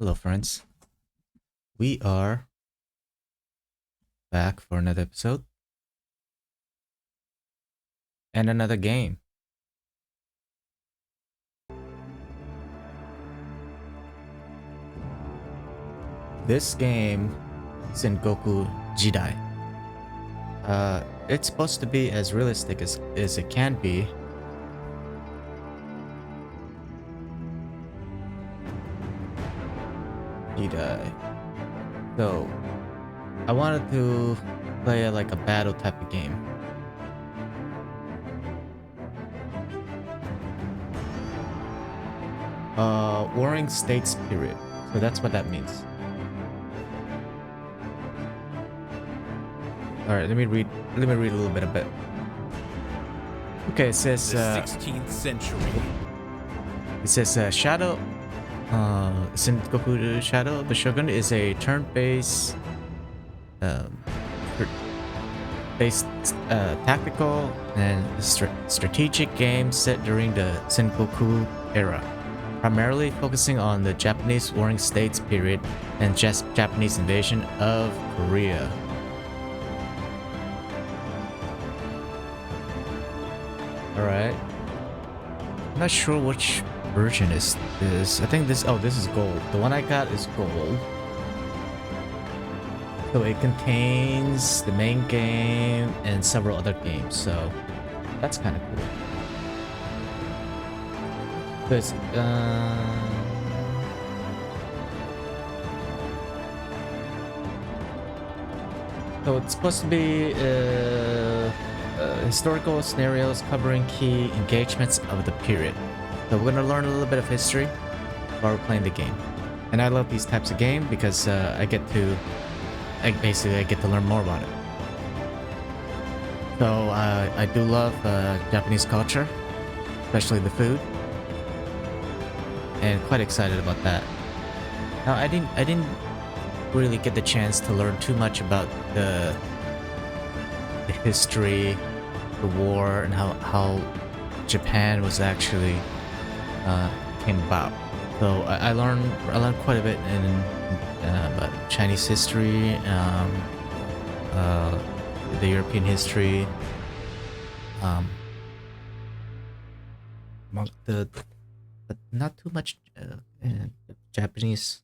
Hello, friends. We are back for another episode and another game. This game, Sengoku Jidai. It's supposed to be as realistic as it can be. Jidai. So, I wanted to play like a battle type of game. Warring States period. So that's what that means. All right, let me read a little bit of it. Okay, it says the 16th century. It says Shadow Sengoku Shadow of the Shogun is a turn-based tactical and strategic game set during the Sengoku era, primarily focusing on the Japanese Warring States period and Japanese invasion of Korea. Alright. I'm not sure which version is this. I think this is gold. The one I got is gold. So it contains the main game and several other games, so that's kind of cool. But so it's supposed to be historical scenarios covering key engagements of the period. So we're gonna learn a little bit of history while we're playing the game. And I love these types of games because I get to learn more about it. So I do love Japanese culture, especially the food, and quite excited about that. Now I didn't really get the chance to learn too much about the history, the war, and how Japan was actually came about. So I learned quite a bit in about Chinese history, the European history, but not too much Japanese.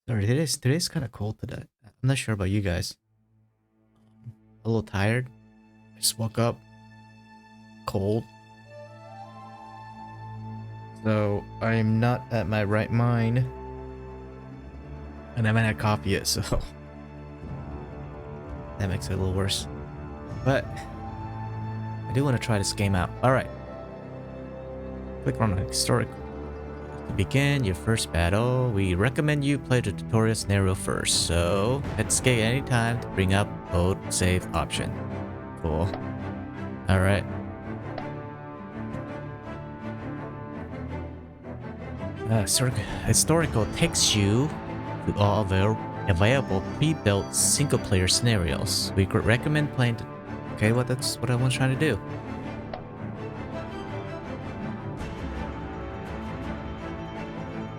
Sorry, today's kind of cold today. I'm not sure about you guys. A little tired. I just woke up cold. So I'm not at my right mind. And I haven't had coffee yet, so that makes it a little worse. But I do want to try this game out. Alright. Click on historical. To begin your first battle, we recommend you play the tutorial scenario first. So hit escape anytime to bring up load save option. Cool. Alright. Historical takes you to all available pre-built single-player scenarios. We could recommend playing. Okay, well that's what I was trying to do.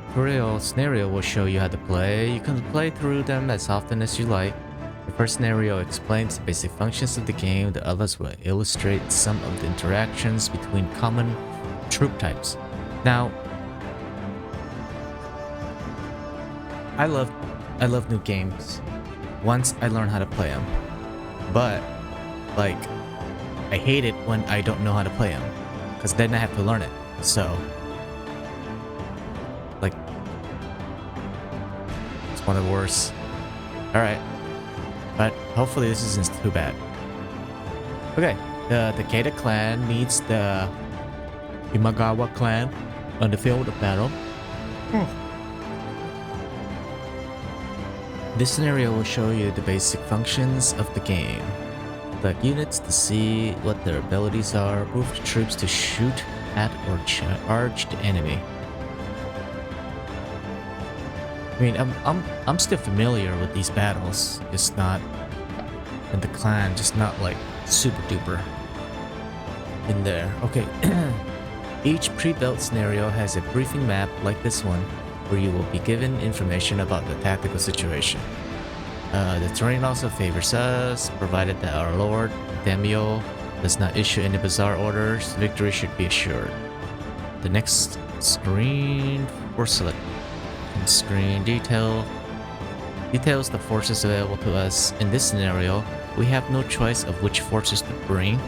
Tutorial scenario will show you how to play. You can play through them as often as you like. The first scenario explains the basic functions of the game. The others will illustrate some of the interactions between common troop types. Now, I love new games once I learn how to play them, but like I hate it when I don't know how to play them because then I have to learn it. So like it's one of the worst. All right, but hopefully this isn't too bad. Okay, the Takeda clan meets the Imagawa clan on the field of battle. This scenario will show you the basic functions of the game. Select units to see what their abilities are, move troops to shoot at or charge the enemy. I mean, I'm still familiar with these battles, just not in the clan, just not like super duper in there. Okay, each pre-built scenario has a briefing map like this one. where you will be given information about the tactical situation. The terrain also favors us, provided that our Lord, Demio, does not issue any bizarre orders. Victory should be assured. The next screen for select screen details the forces available to us. In this scenario, we have no choice of which forces to bring,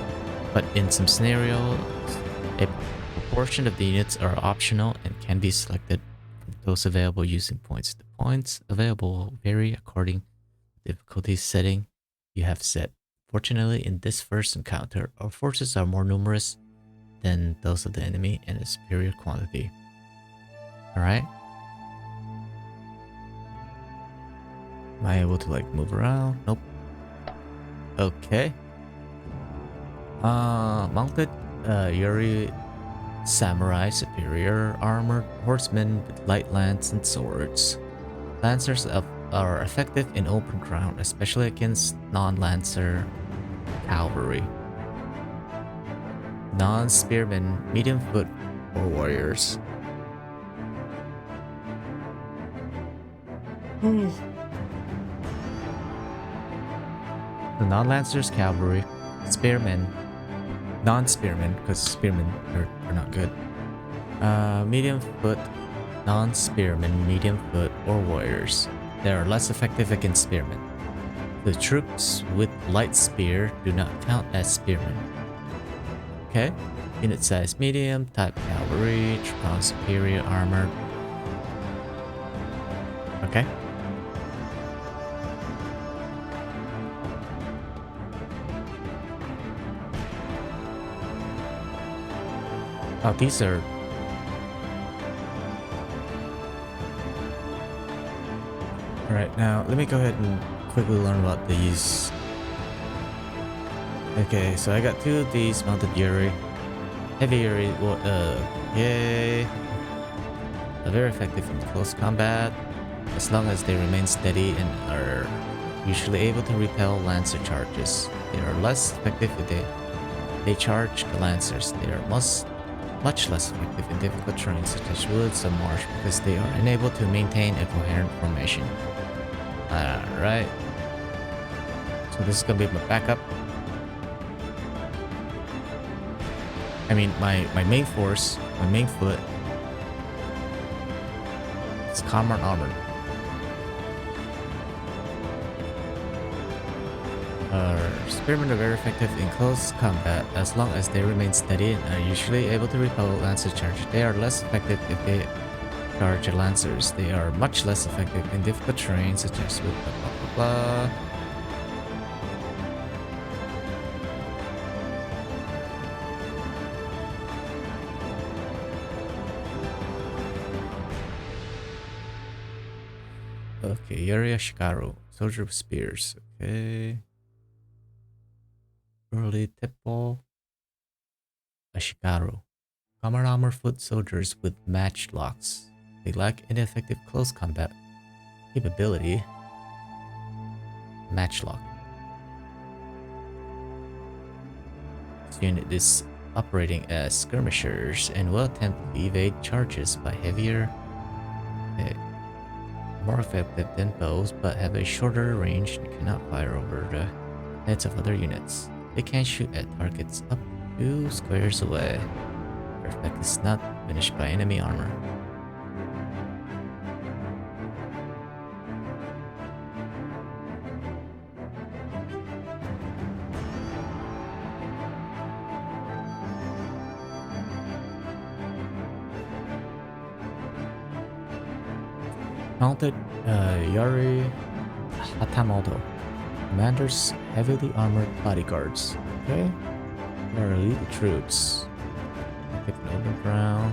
but in some scenarios, a proportion of the units are optional and can be selected from those available using points. The points available vary according to the difficulty setting you have set. Fortunately, in this first encounter, our forces are more numerous than those of the enemy and a superior quantity. Alright. Am I able to like move around? Nope. Okay. Mounted Yuri Samurai, superior armored horsemen with light lance and swords. Lancers are effective in open ground, especially against non-lancer cavalry. Non-spearmen, medium foot, or warriors. The non-lancers cavalry, spearmen, non-spearmen, because spearmen are not good. Medium foot, non-spearmen, medium foot, or warriors. They are less effective against spearmen. The troops with light spear do not count as spearmen. Okay. Unit size medium, type cavalry, Tricon superior armor. Okay. Oh, these are... Alright, now let me go ahead and quickly learn about these. Okay, so I got two of these mounted Yuri. Heavy Yuri, yay. They're very effective in close combat, as long as they remain steady and are usually able to repel Lancer charges. They are less effective if they charge the Lancers. They are much less effective in difficult terrain such as woods and marsh because they are unable to maintain a coherent formation. Alright. So this is gonna be my backup. I mean, my main force, my main foot, it's combat armored. Spearmen are very effective in close combat as long as they remain steady and are usually able to repel Lancer charge. They are less effective if they charge Lancers. They are much less effective in difficult terrain such as with blah blah blah. Okay, Yuri Ashikaru, soldier with spears. Okay. Early Teppo Ashikaru. Common armor foot soldiers with matchlocks. They lack any effective close combat capability. Matchlock. This unit is operating as skirmishers and will attempt to evade charges by heavier, more effective than bows, but have a shorter range and cannot fire over the heads of other units. They can shoot at targets up to 2 squares away. Their effect is not finished by enemy armor. Mounted Yari Hatamoto. Commanders heavily armored bodyguards. Okay. They are elite troops. Pick an open ground.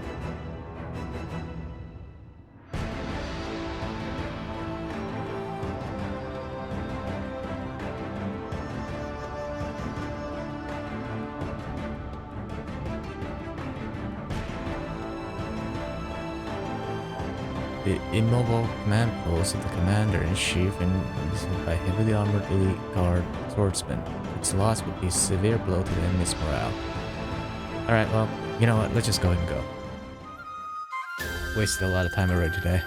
The immobile command post of the commander-in-chief and visited by heavily armored elite guard swordsmen. Its loss would be a severe blow to the enemy's morale. Alright, well, you know what? Let's just go ahead and go. Wasted a lot of time already today.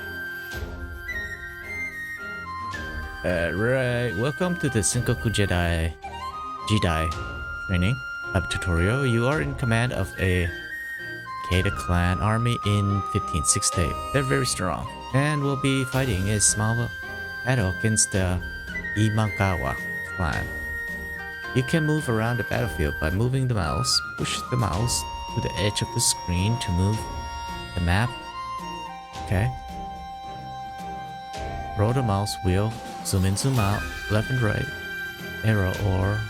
Alright, welcome to the Sengoku Jidai training tutorial. You are in command of a Keita clan army in 1560. They're very strong and will be fighting a small battle against the Imagawa clan. You can move around the battlefield by moving the mouse. Push the mouse to the edge of the screen to move the map. Okay. Roll the mouse wheel, zoom in, zoom out, left and right, arrow or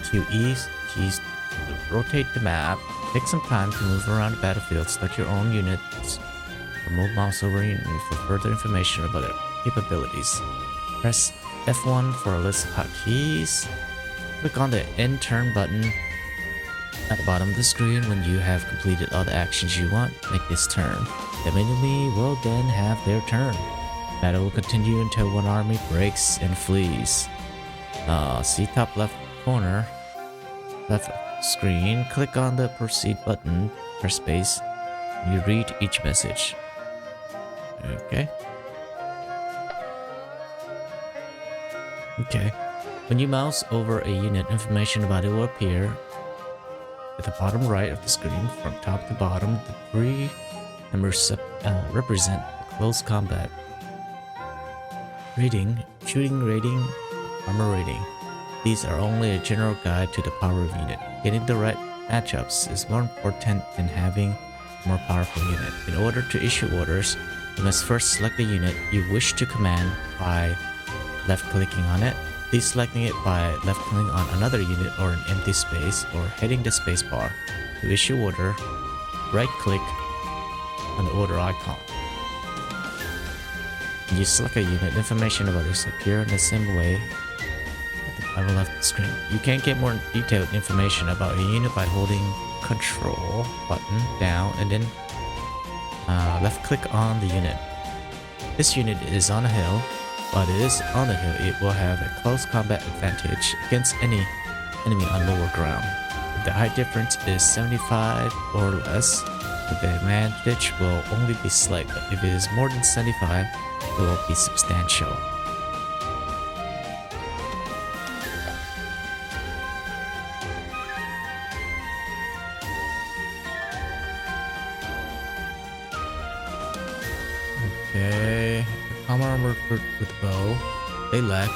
QE keys to rotate the map. Take some time to move around the battlefield, select your own units, or move mouse over unit for further information about their capabilities. Press F1 for a list of hotkeys. Click on the end turn button at the bottom of the screen when you have completed all the actions you want. Make this turn. The enemy will then have their turn. Battle will continue until one army breaks and flees. See top left corner, left screen. Click on the proceed button. Press space. You read each message. Okay. Okay. When you mouse over a unit, information about it will appear at the bottom right of the screen. From top to bottom, the three numbers represent close combat. Rating, shooting rating, armor rating. These are only a general guide to the power of unit. Getting the right matchups is more important than having a more powerful unit. In order to issue orders, you must first select the unit you wish to command by left-clicking on it. Please selecting it by left-clicking on another unit or an empty space, or hitting the spacebar. To issue order, right-click on the order icon. When you select a unit, information about this appear in the same way at the bottom left of the screen. You can get more detailed information about a unit by holding Control button down and then left-click on the unit. This unit is on a hill. While it is on the hill, it will have a close combat advantage against any enemy on lower ground. If the height difference is 75 or less, the advantage will only be slight, but if it is more than 75, it will be substantial. Okay, common armor with bow. They lack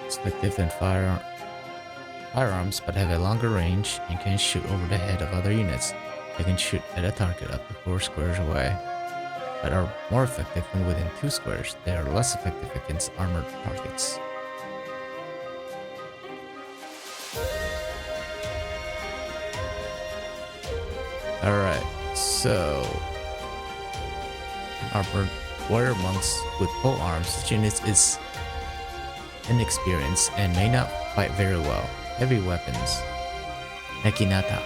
selective and firearms, but have a longer range and can shoot over the head of other units. They can shoot at a target up to 4 squares away, but are more effective when within 2 squares. They are less effective against armored targets. Alright, so armored warrior monks with pole arms. This unit is inexperienced and may not fight very well. Heavy weapons, naginata,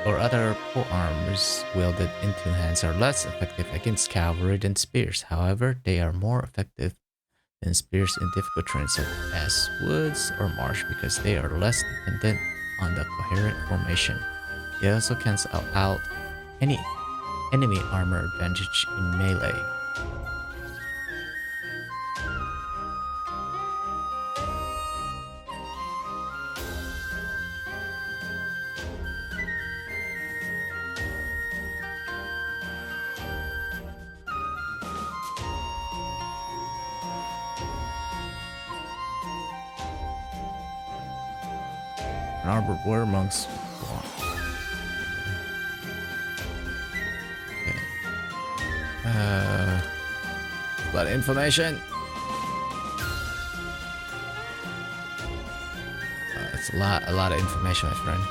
or other pole arms wielded in 2 hands are less effective against cavalry than spears. However, they are more effective than spears in difficult terrain such as woods or marsh because they are less dependent on the coherent formation. They also cancel out any enemy armor advantage in melee. Armored warrior monks. Okay. A lot of information. That's a lot of information, my friend.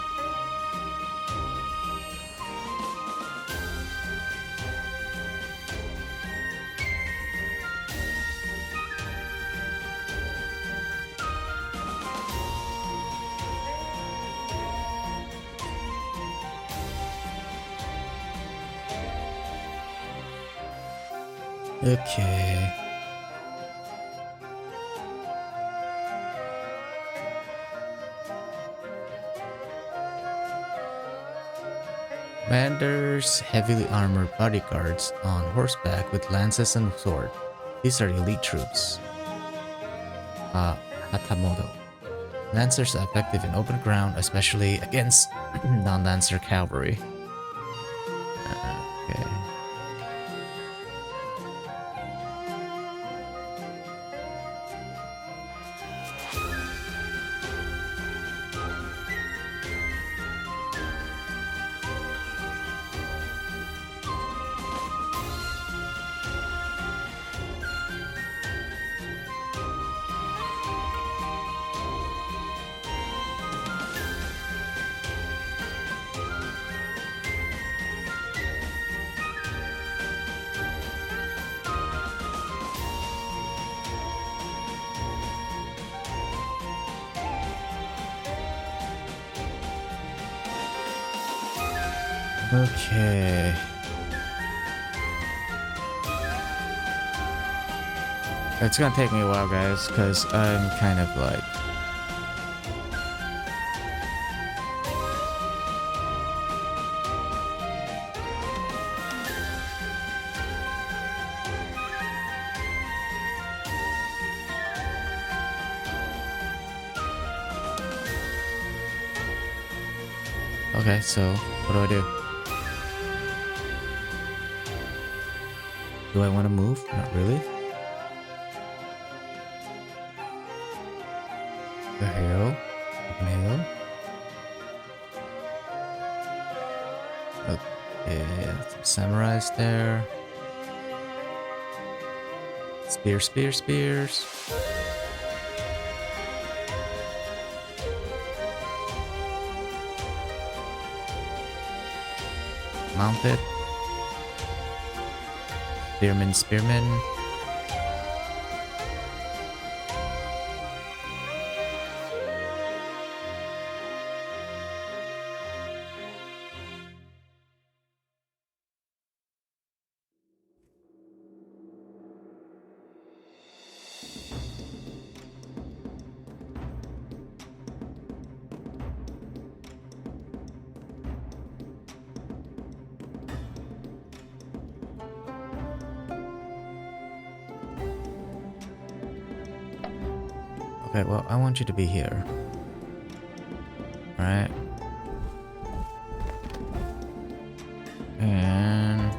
Okay. Commanders, heavily armored bodyguards on horseback with lances and sword. These are elite troops. Hatamoto. Lancers are effective in open ground, especially against non-lancer cavalry. Okay. Okay. It's gonna take me a while, guys, because I'm kind of like... Okay, so what do I do? Do I want to move? Not really. The hell? Mail? Okay, some samurais there. Spears. Mounted. Spearmen. Okay, well, I want you to be here. Alright. And...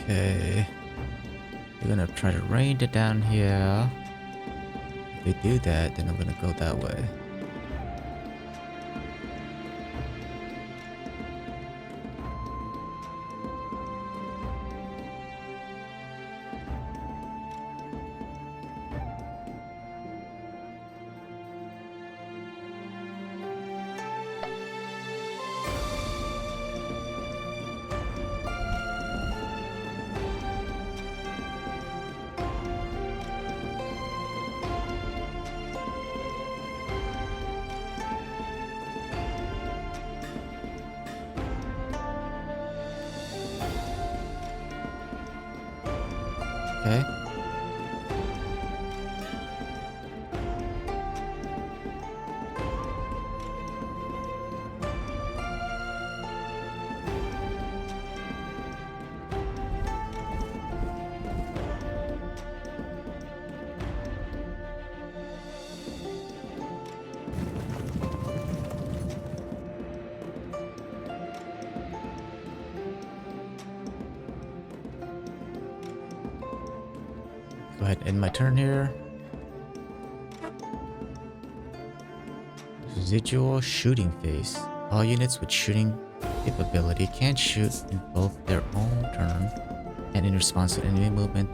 Okay. We're gonna try to rain it down here. If we do that, then I'm gonna go that way. Okay. Go ahead and end my turn here. Residual shooting phase. All units with shooting capability can shoot in both their own turn and in response to enemy movement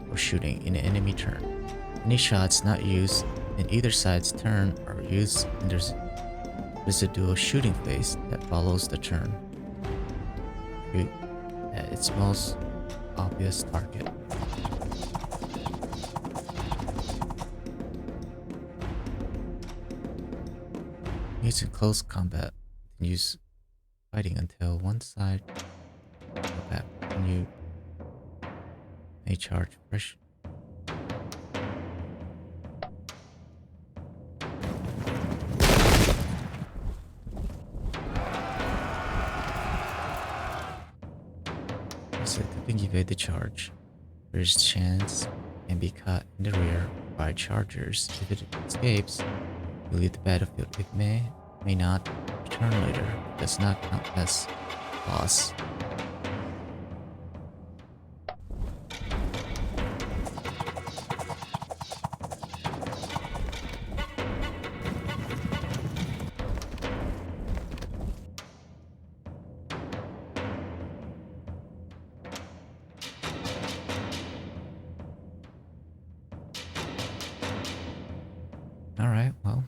or shooting in an enemy turn. Any shots not used in either side's turn are used in the residual shooting phase that follows the turn. Shoot at its most obvious target. Used in close combat, use fighting until one side go back and you may charge fresh. So if you evade the charge, there's a chance can be caught in the rear by chargers. If it escapes, you leave the battlefield. It may not return later. Does not count as loss. Alright, well.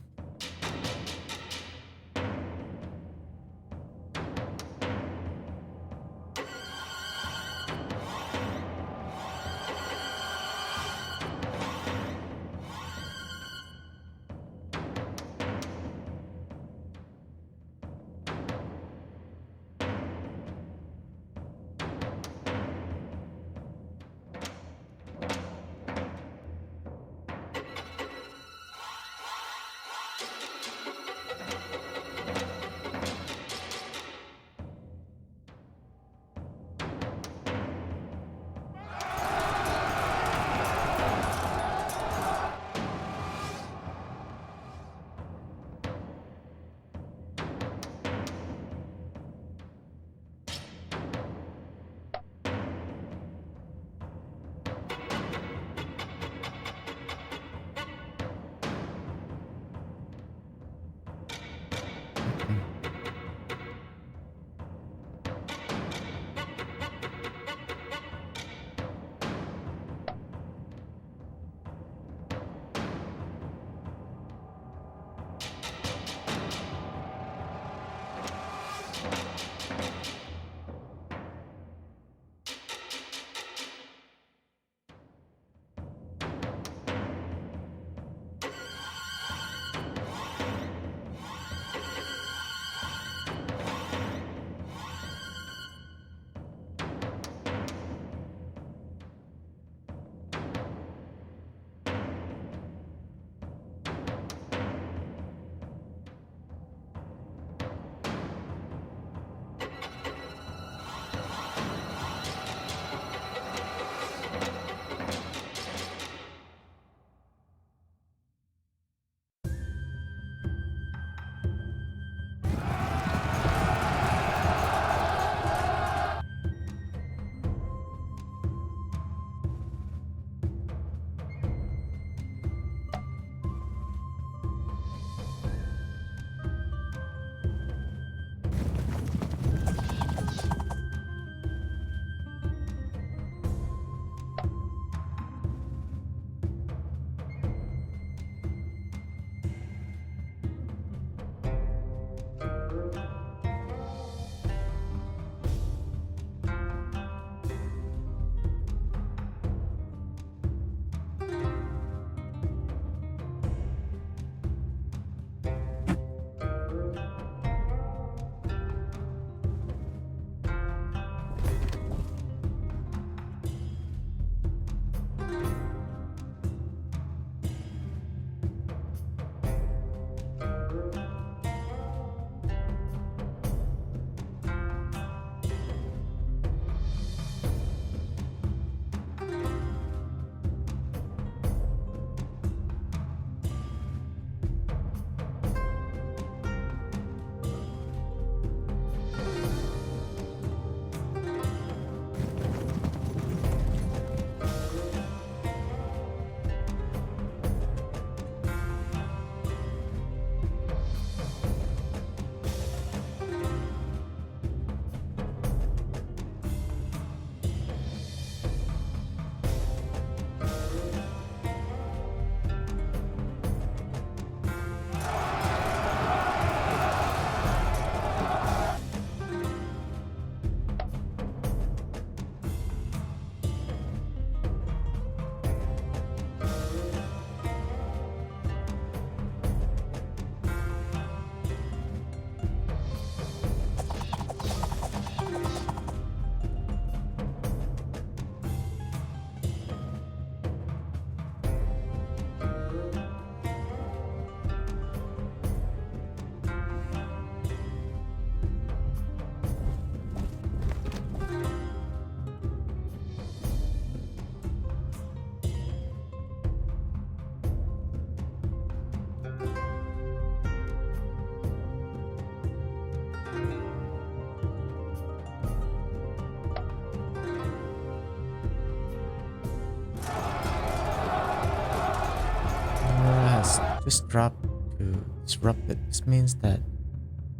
Just drop to disrupt it. This means that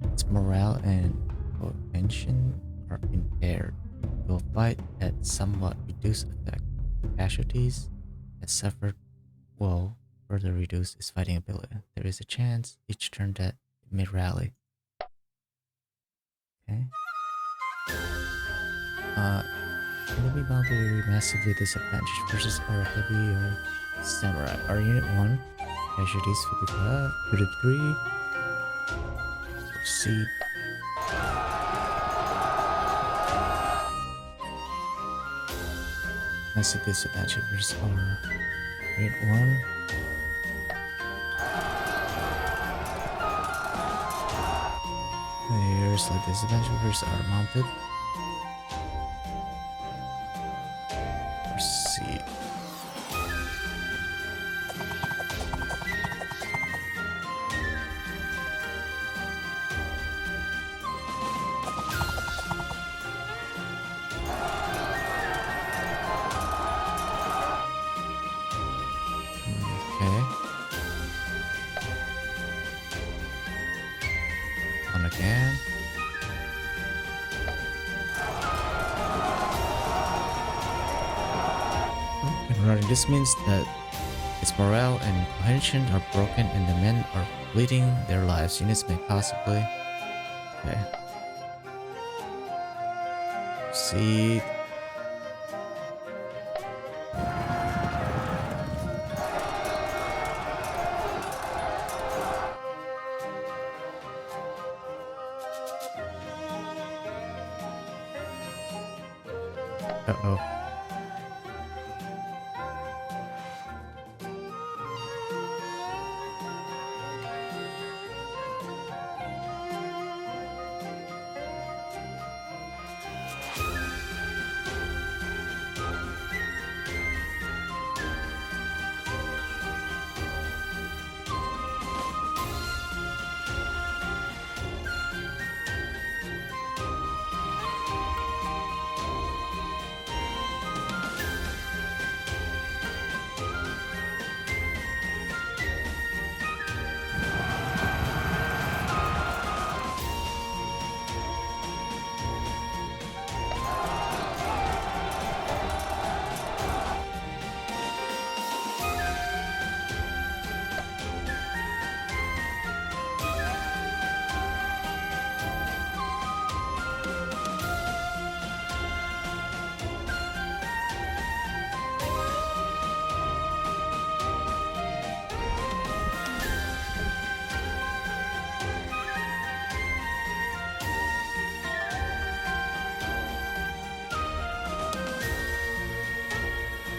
its morale and cohesion are impaired. It will fight at somewhat reduced effect. The casualties that suffered will further reduce its fighting ability. There is a chance each turn that it may rally. Okay. Enemy boundary massively disadvantaged versus our heavy or samurai. Our unit 1 casualties 55, 33. Proceed. Massive disadvantage versus our unit 1. Here's like disadvantage versus our mounted. Proceed. Okay. On again. This means that its morale and cohesion are broken and the men are bleeding their lives. Units may possibly... Okay. See... Uh-oh.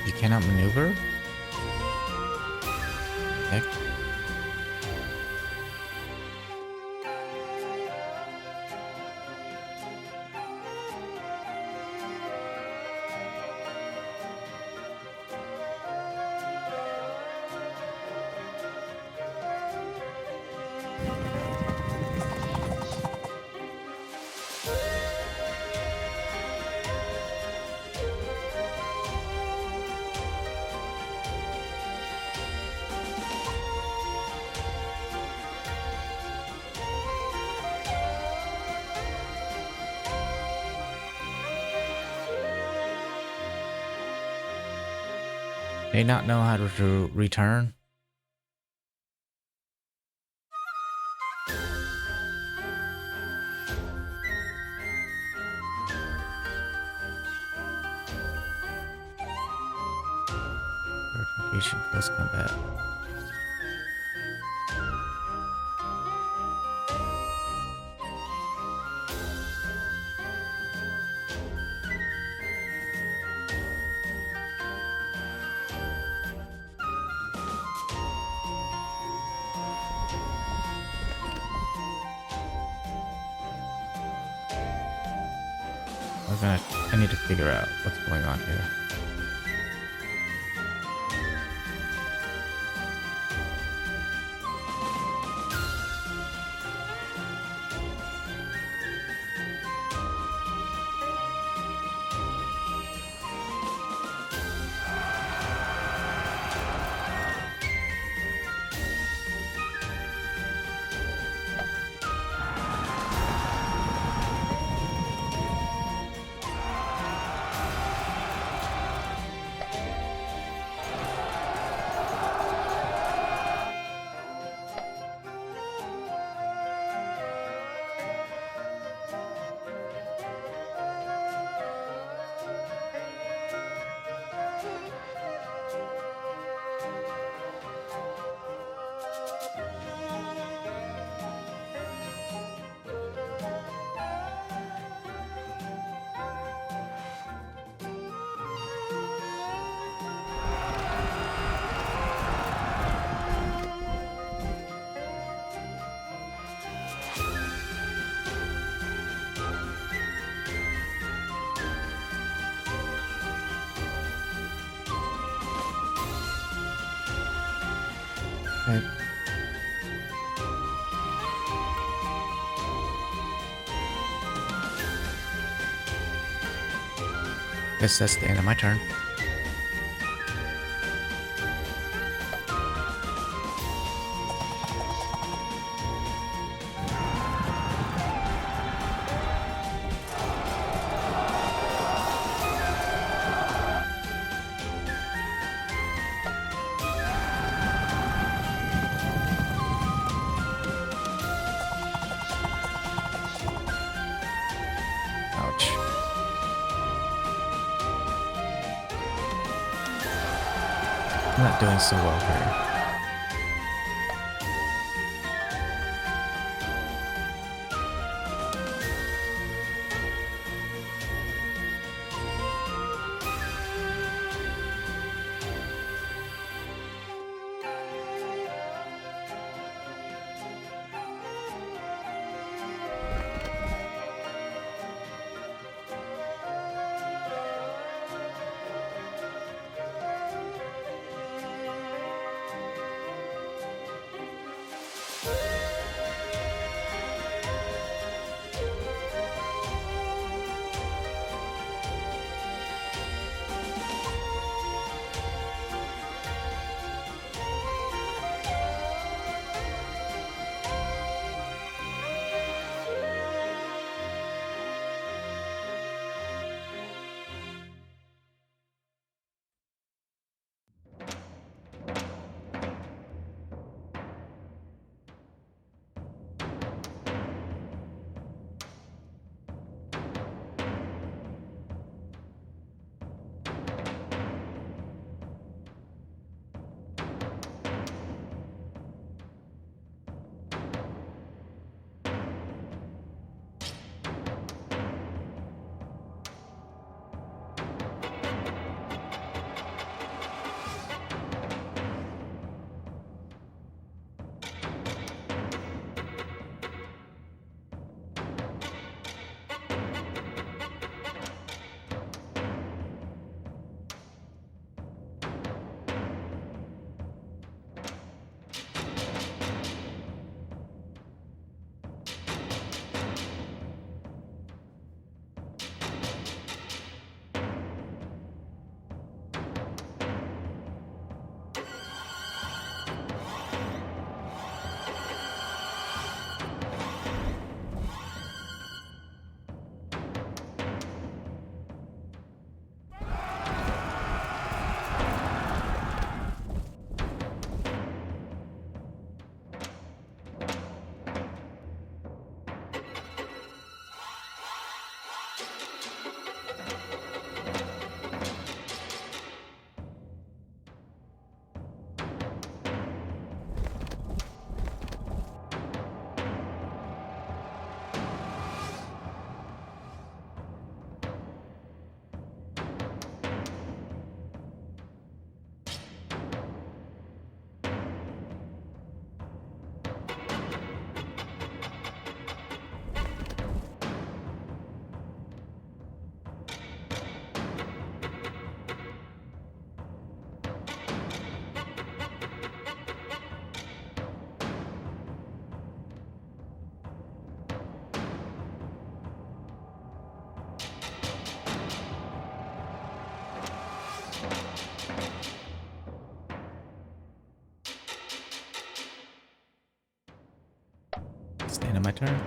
You cannot maneuver? Heck. They not know how to return. Verification close combat. I need to figure out what's going on here. Guess that's the end of my turn. Ouch. I'm not doing so well here. It's the end of my turn.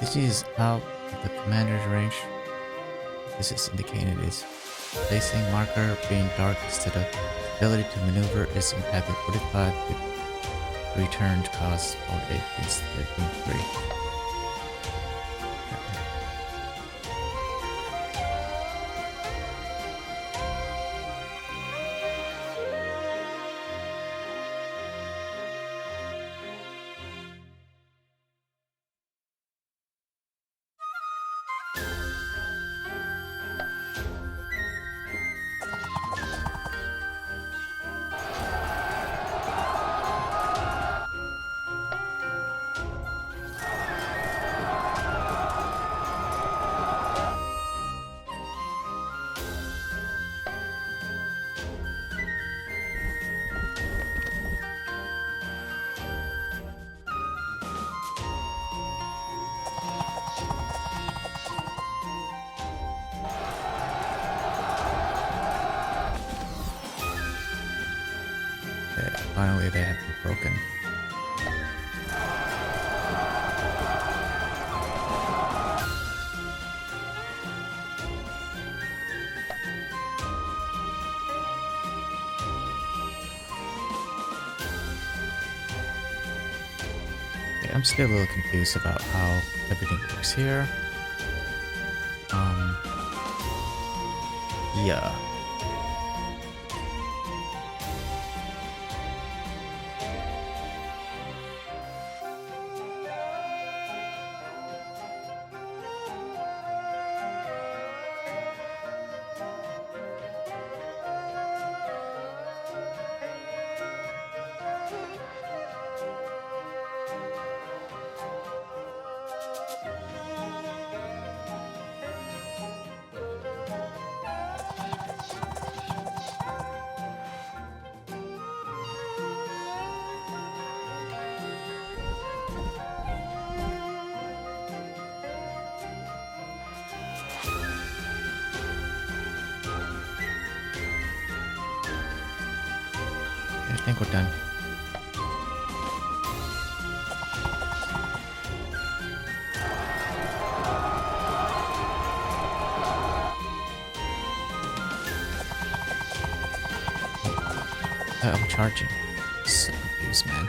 This is out of the commander's range. This is indicated is placing marker being dark instead of ability to maneuver is impacted 45 with returned cost 48 instead of being 3. Finally, they have been broken. Okay, I'm still a little confused about how everything works here. Yeah. I think we're done. I'm charging. So confused, man.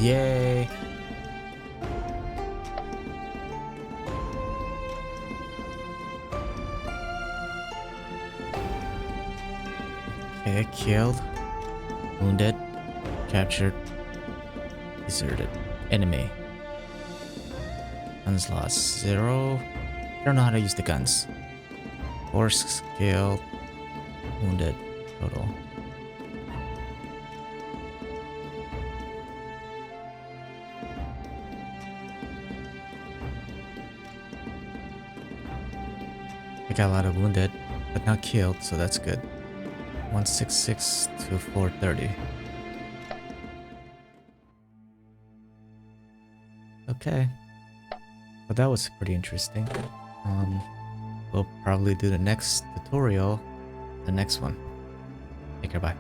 Yay! Okay, killed. Wounded. Captured. Deserted. Enemy. Guns lost. 0. I don't know how to use the guns. Horse killed. Wounded. Total. I got a lot of wounded, but not killed, so that's good. 166 to 430. Okay. Well, that was pretty interesting. We'll probably do the next tutorial, the next one. Take care, bye.